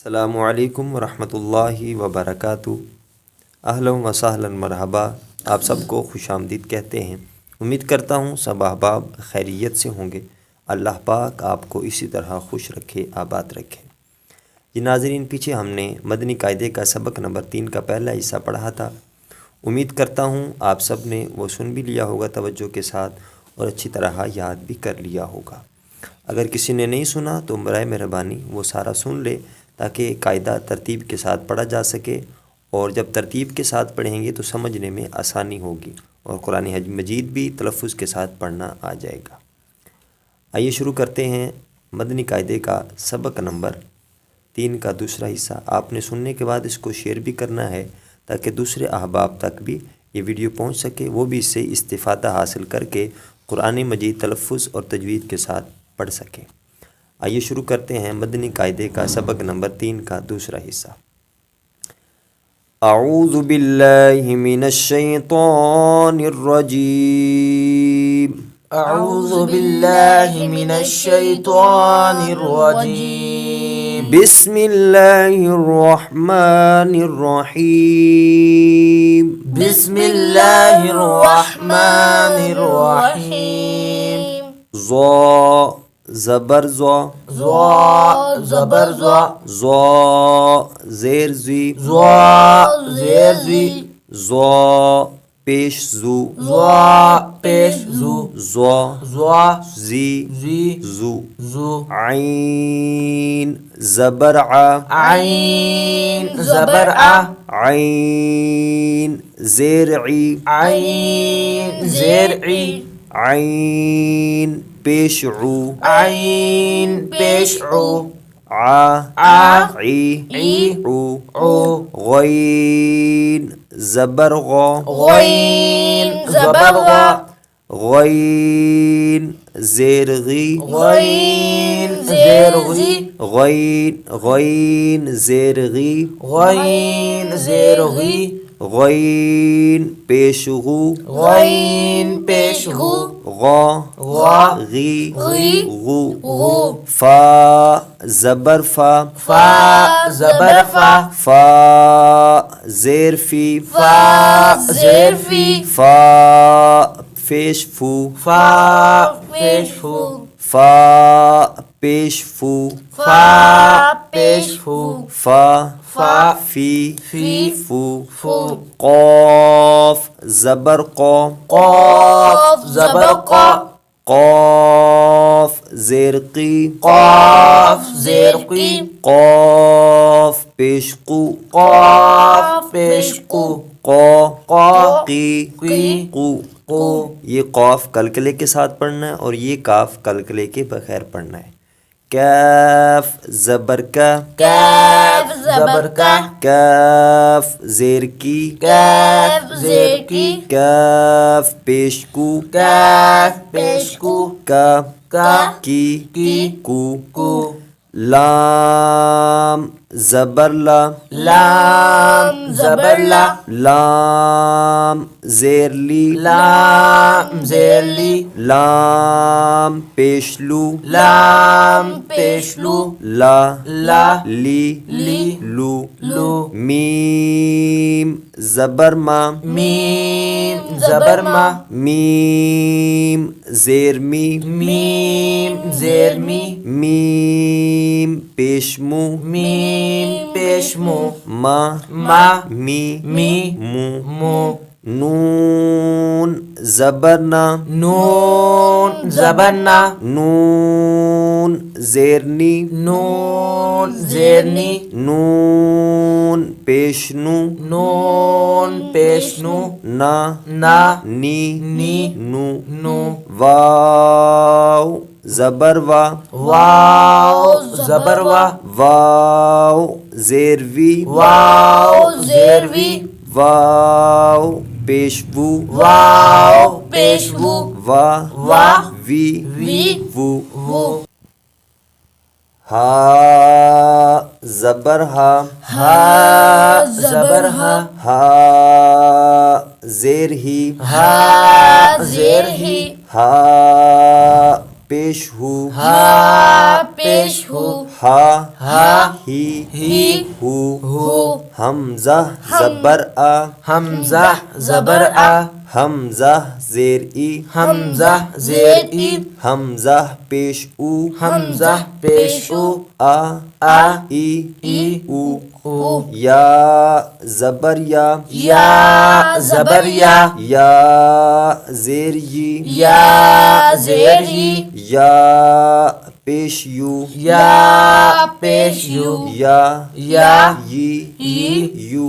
السلام علیکم ورحمۃ اللہ وبرکاتہ۔ اہلا و سہلا مرحبا، آپ سب کو خوش آمدید کہتے ہیں۔ امید کرتا ہوں سب احباب خیریت سے ہوں گے۔ اللہ پاک آپ کو اسی طرح خوش رکھے، آباد رکھے۔ جی ناظرین، پیچھے ہم نے مدنی قاعدے کا سبق نمبر 3 کا پہلا حصہ پڑھا تھا۔ امید کرتا ہوں آپ سب نے وہ سن بھی لیا ہوگا توجہ کے ساتھ اور اچھی طرح یاد بھی کر لیا ہوگا۔ اگر کسی نے نہیں سنا تو برائے مہربانی وہ سارا سن لے تاکہ قاعدہ ترتیب کے ساتھ پڑھا جا سکے، اور جب ترتیب کے ساتھ پڑھیں گے تو سمجھنے میں آسانی ہوگی اور قرآن مجید بھی تلفظ کے ساتھ پڑھنا آ جائے گا۔ آئیے شروع کرتے ہیں مدنی قاعدے کا سبق نمبر 3 کا دوسرا حصہ۔ آپ نے سننے کے بعد اس کو شیئر بھی کرنا ہے تاکہ دوسرے احباب تک بھی یہ ویڈیو پہنچ سکے، وہ بھی اس سے استفادہ حاصل کر کے قرآن مجید تلفظ اور تجوید کے ساتھ پڑھ سکیں۔ آئیے شروع کرتے ہیں مدنی قاعدے کا سبق نمبر 3 کا دوسرا حصہ۔ اعوذ باللہ من الشیطان الرجیم۔ اعوذ باللہ من الشیطان الرجیم۔ بسم اللہ الرحمن الرحیم۔ بسم اللہ الرحمن الرحیم۔ ضا زبر زا، ضا زبر ضا، زا زیر زی، ضا زیر زی، زا پیش زو، ضا پیش زو، زا ضا زی زی زو، زو، عین زبر ع، عین زبر ع، عین زیر عی، عین زیر عی، عین پیش عو، عین پیش عو، ع ع عی عی عو، عو، غین زبر غا، غین زبر غا، غین زیر غی، غین زیر غی، غین زیر غی، غین زیر غی، غین پیش غو، غین پیش غو، غا غا غی غی غو، غو، فا زبر فا، فا زبر فا، فا زیر فی، فا زیر فی، فا پیش فو، فا پیش فو، فا پیش فو، فا پیش فو، فا فا فی فی فو، فو، قاف زبر قا، قاف زبر قا، قاف زیر قی، قاف زیر قی، قاف پیش قو، قاف پیش قو، قا قا قی قی قو، قو، یہ قاف کلکلے کے ساتھ پڑھنا ہے اور یہ کاف کلکلے کے بغیر پڑھنا ہے۔ کاف زبر کا، کاف زبر کا، کاف زیر کی، کاف زیر کی، کاف پیش کو، کاف پیش کو، کا کا کی کی کو، کو، لام زبر لا، لام زبر لا، لام زیر لی، لام زیر لی، لام پیش لو، لام پیش لو، لا لا لی لی لو، لو، میم زبر ما، میم زبر ما، میم زیر می، میم زیر می، میم پیش مو، میم پیش مو، ما ما می می مو، مو، نون زبر نا، نون زبر نا، نون زیر نی، نون زیر نی، نون پیش نو، نون پیش نو، نا نا نی نی نو، نو، واو زبر وا، واو زبر وا، واو زیر وی، واو زیر وی، واو پیش وو، واو پیش وو، وا وا وی وی وو، وو، ہا زبر ہا، ہا زبر ہا، ہا زیر ہی، ہا زیر ہی، ہا پیش ہو ہا پیش ہو ہا ہا ہی ہو ہو حمزہ زبر آ حمزہ زبر آ حمزہ زیر ای حمزہ زیر ای حمزہ پیش او حمزہ پیش او آ آ ای او او یا زبر یا یا زبر یا یا زیر ی یا زیر ی یا پیش یو یا پیش یو یا یا یی یو